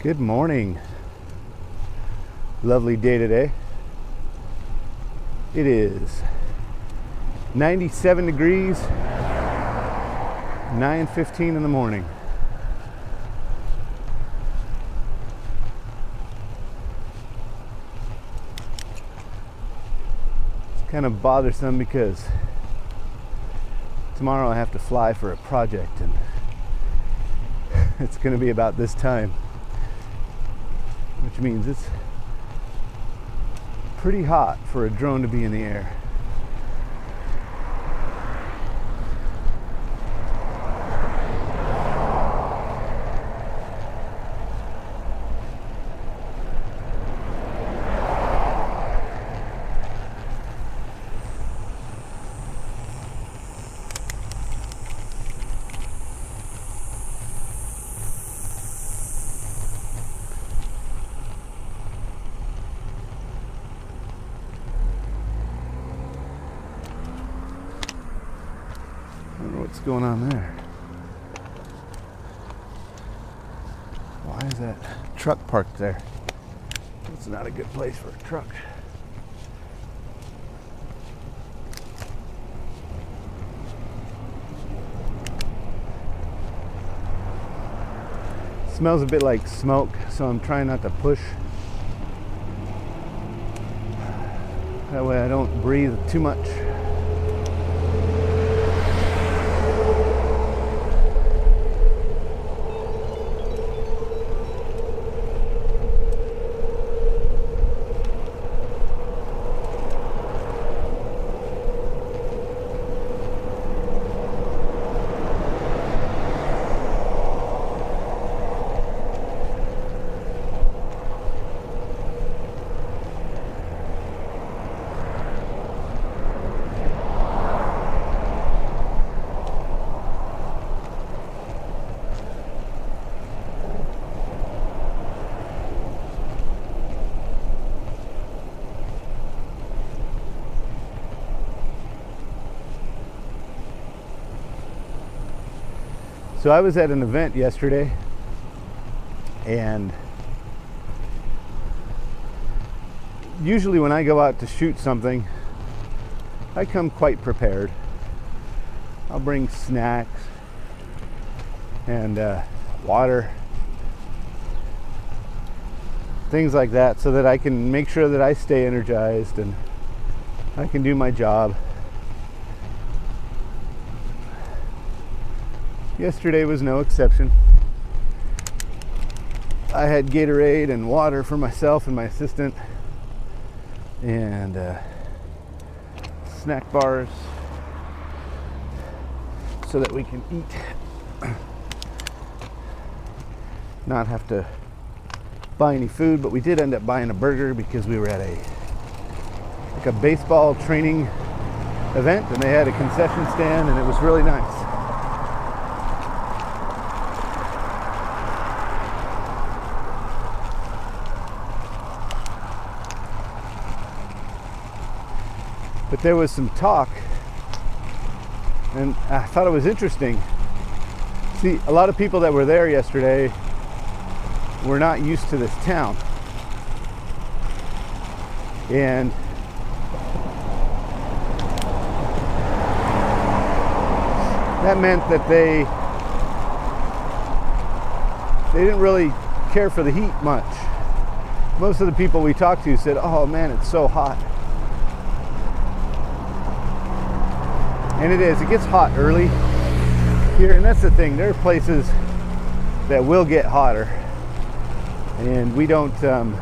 Good morning. Lovely day today. It is 97 degrees, 9:15 in the morning. It's kind of bothersome because tomorrow I have to fly for a project and it's going to be about this time, which means it's pretty hot for a drone to be in the air. I don't know what's going on there. Why is that truck parked there? It's not a good place for a truck. Smells a bit like smoke, so I'm trying not to push. That way I don't breathe too much. So I was at an event yesterday, and usually when I go out to shoot something, I come quite prepared. I'll bring snacks and water, things like that, so that I can make sure that I stay energized and I can do my job. Yesterday was no exception. I had Gatorade and water for myself and my assistant, and snack bars so that we can eat, not have to buy any food. But we did end up buying a burger because we were at a baseball training event, and they had a concession stand, and it was really nice. But there was some talk, and I thought it was interesting. See, a lot of people that were there yesterday were not used to this town. And that meant that they didn't really care for the heat much. Most of the people we talked to said, "Oh man, it's so hot." And it is. It gets hot early here, and that's the thing. There are places that will get hotter, and we don't have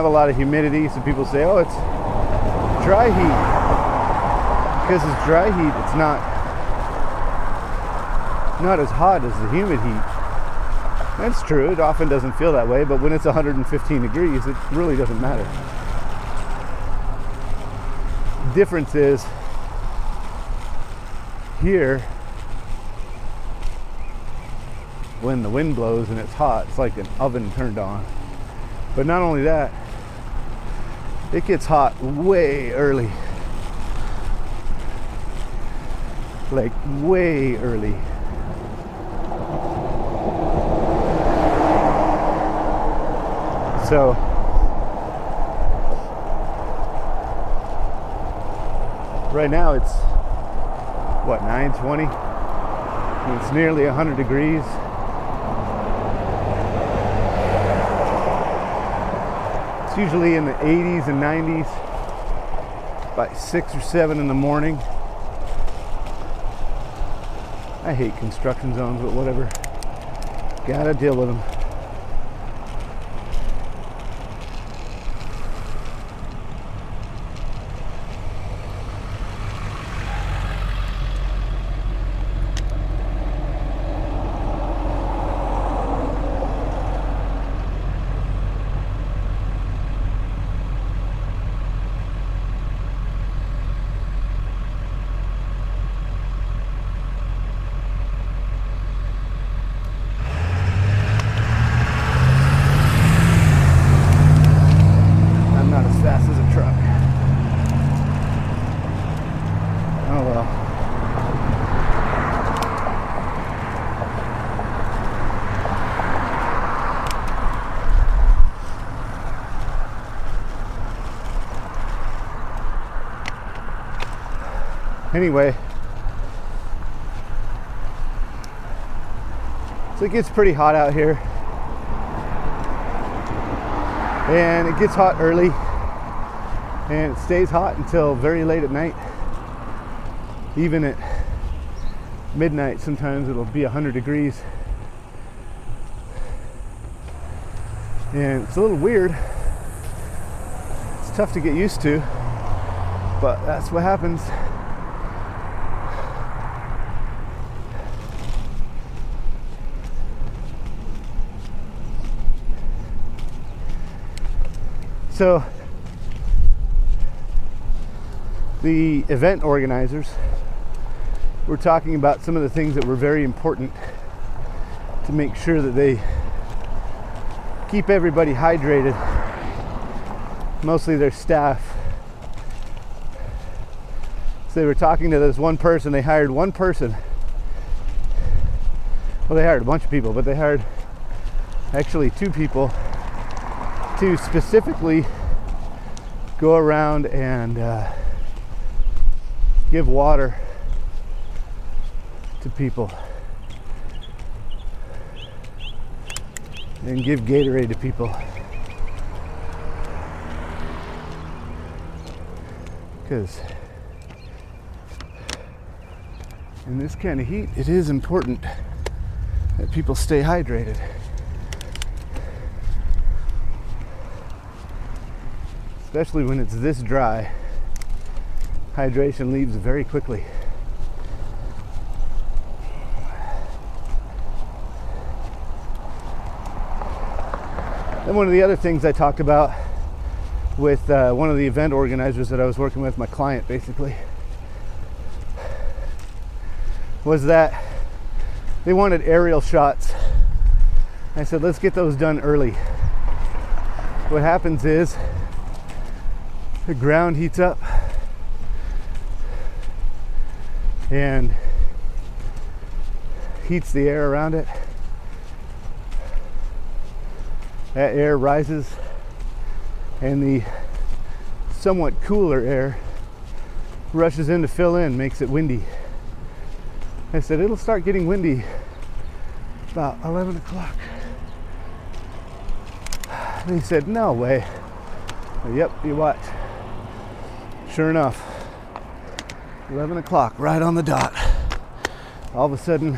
a lot of humidity. So people say, "Oh, it's dry heat." Because it's dry heat, it's not as hot as the humid heat. That's true. It often doesn't feel that way, but when it's 115 degrees, it really doesn't matter. Difference is here, when the wind blows and it's hot, it's like an oven turned on. But not only that, it gets hot way early. Like way early. So right now it's what, 9:20, and it's nearly 100 degrees. It's usually in the 80s and 90s by 6 or 7 in the morning. I hate construction zones, but whatever. Gotta deal with them. Anyway, so it gets pretty hot out here, and it gets hot early, and it stays hot until very late at night. Even at midnight, sometimes it'll be 100 degrees, and it's a little weird. It's tough to get used to, but that's what happens. So the event organizers were talking about some of the things that were very important to make sure that they keep everybody hydrated, mostly their staff. So they were talking to this one person. They hired one person. Well, they hired a bunch of people, but they hired actually 2 people to specifically go around and give water to people and give Gatorade to people, because in this kind of heat it is important that people stay hydrated. Especially when it's this dry, hydration leaves very quickly. Then one of the other things I talked about with one of the event organizers that I was working with, my client basically, was that they wanted aerial shots. I said, let's get those done early. What happens is the ground heats up and heats the air around it. That air rises, and the somewhat cooler air rushes in to fill in, makes it windy. I said, it'll start getting windy about 11 o'clock. And he said, no way. Yep, you watch. Sure enough, 11 o'clock, right on the dot. All of a sudden,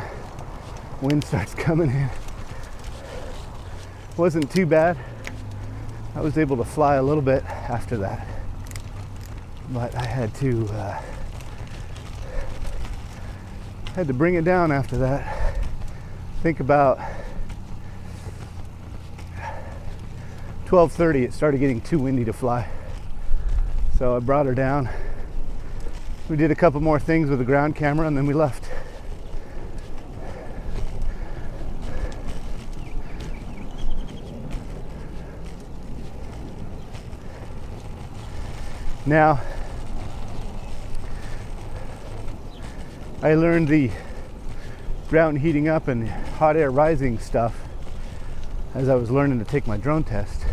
wind starts coming in. Wasn't too bad. I was able to fly a little bit after that, but I had to bring it down after that. Think about 12:30, it started getting too windy to fly. So I brought her down. We did a couple more things with the ground camera, and then we left. Now, I learned the ground heating up and hot air rising stuff as I was learning to take my drone test.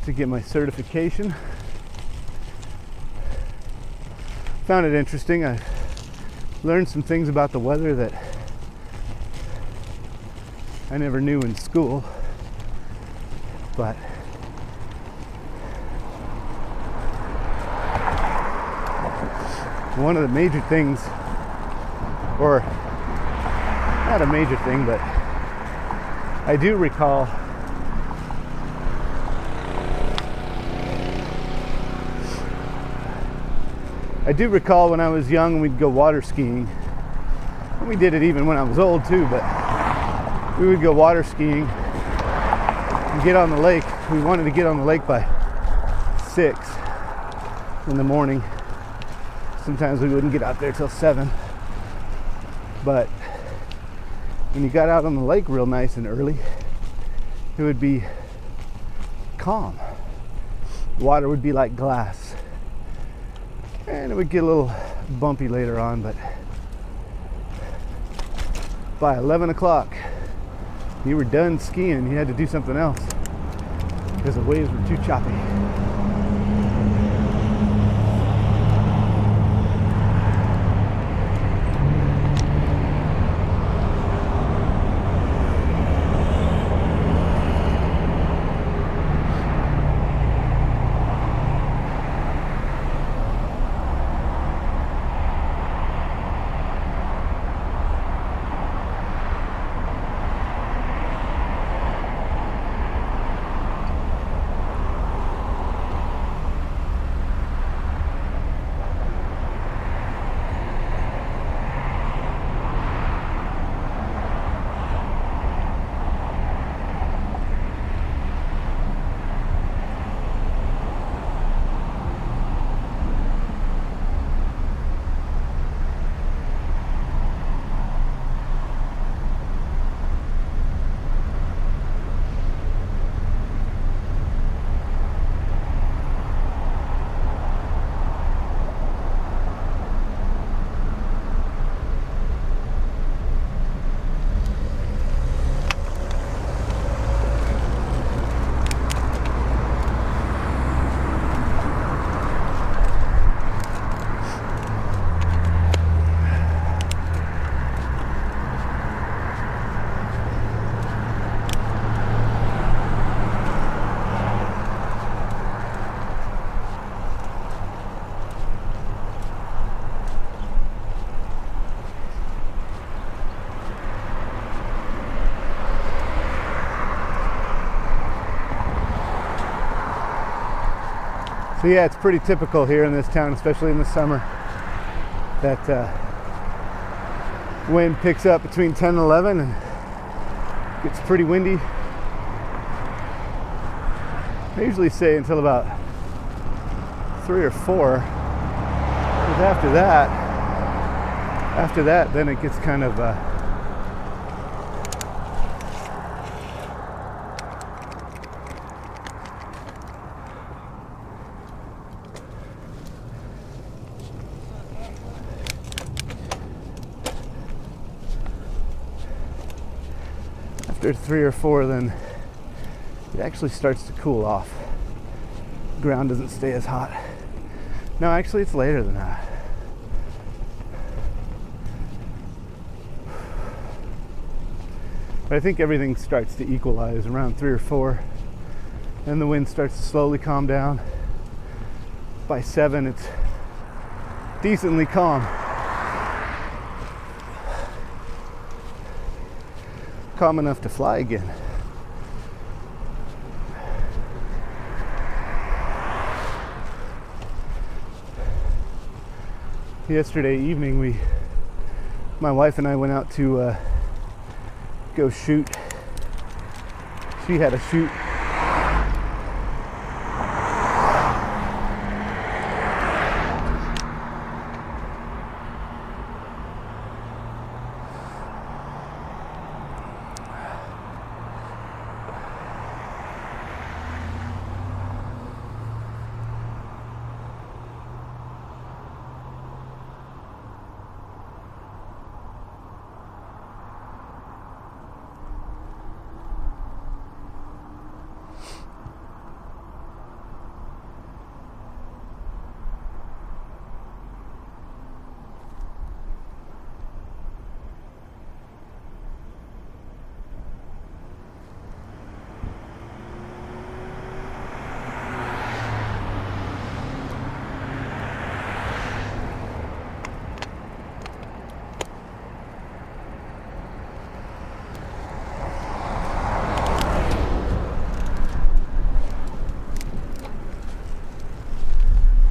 to get my certification. Found it interesting. I learned some things about the weather that I never knew in school, but one of the major things, or not a major thing, but I do recall when I was young we'd go water skiing. And we did it even when I was old too, but we would go water skiing and get on the lake. We wanted to get on the lake by 6 in the morning. Sometimes we wouldn't get out there till 7. But when you got out on the lake real nice and early, it would be calm. The water would be like glass. And it would get a little bumpy later on, but by 11 o'clock, you were done skiing. You had to do something else because the waves were too choppy. So yeah, it's pretty typical here in this town, especially in the summer, that wind picks up between 10 and 11 and gets pretty windy. I usually say until about 3 or 4, because after that, then it gets kind of after 3 or 4, then it actually starts to cool off. The ground doesn't stay as hot. No, actually it's later than that. But I think everything starts to equalize around 3 or 4. Then the wind starts to slowly calm down. By 7, it's decently calm. Calm enough to fly again. Yesterday evening, my wife and I went out to go shoot. She had a shoot.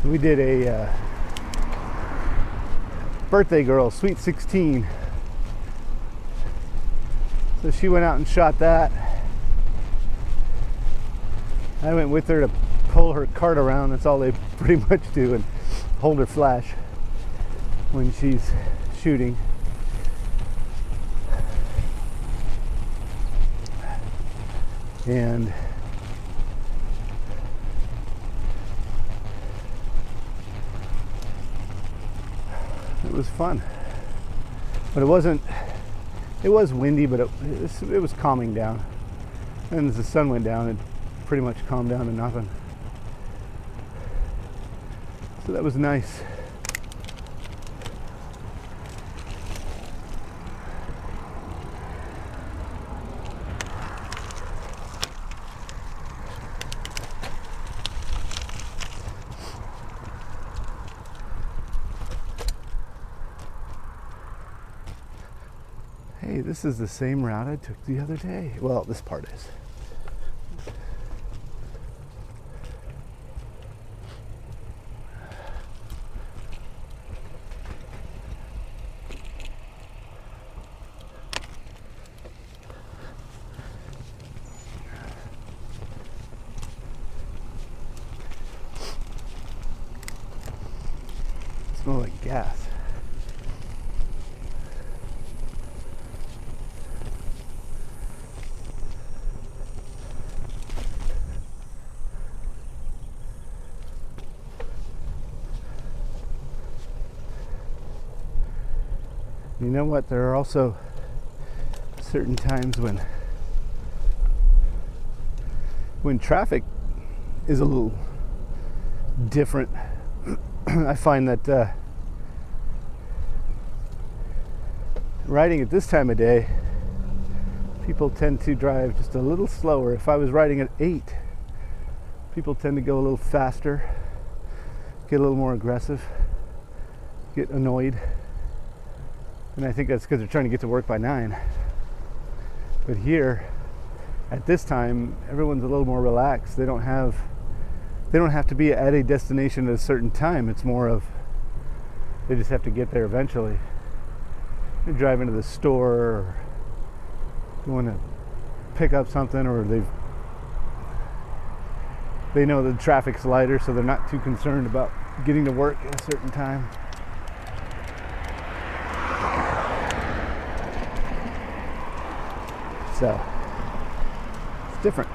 We did a birthday girl, Sweet 16. So she went out and shot that. I went with her to pull her cart around. That's all they pretty much do, and hold her flash when she's shooting. And it was fun, but it wasn't. It was windy, but it was calming down. And as the sun went down, it pretty much calmed down to nothing. So that was nice. Hey, this is the same route I took the other day. Well, this part is. It smells like gas. You know what? There are also certain times when traffic is a little different. I find that riding at this time of day, people tend to drive just a little slower. If I was riding at 8, people tend to go a little faster, get a little more aggressive, get annoyed. And I think that's because they're trying to get to work by 9. But here, at this time, everyone's a little more relaxed. They don't have to be at a destination at a certain time. It's more of they just have to get there eventually. They're driving to the store or going to pick up something, or they know the traffic's lighter, so they're not too concerned about getting to work at a certain time. So it's different.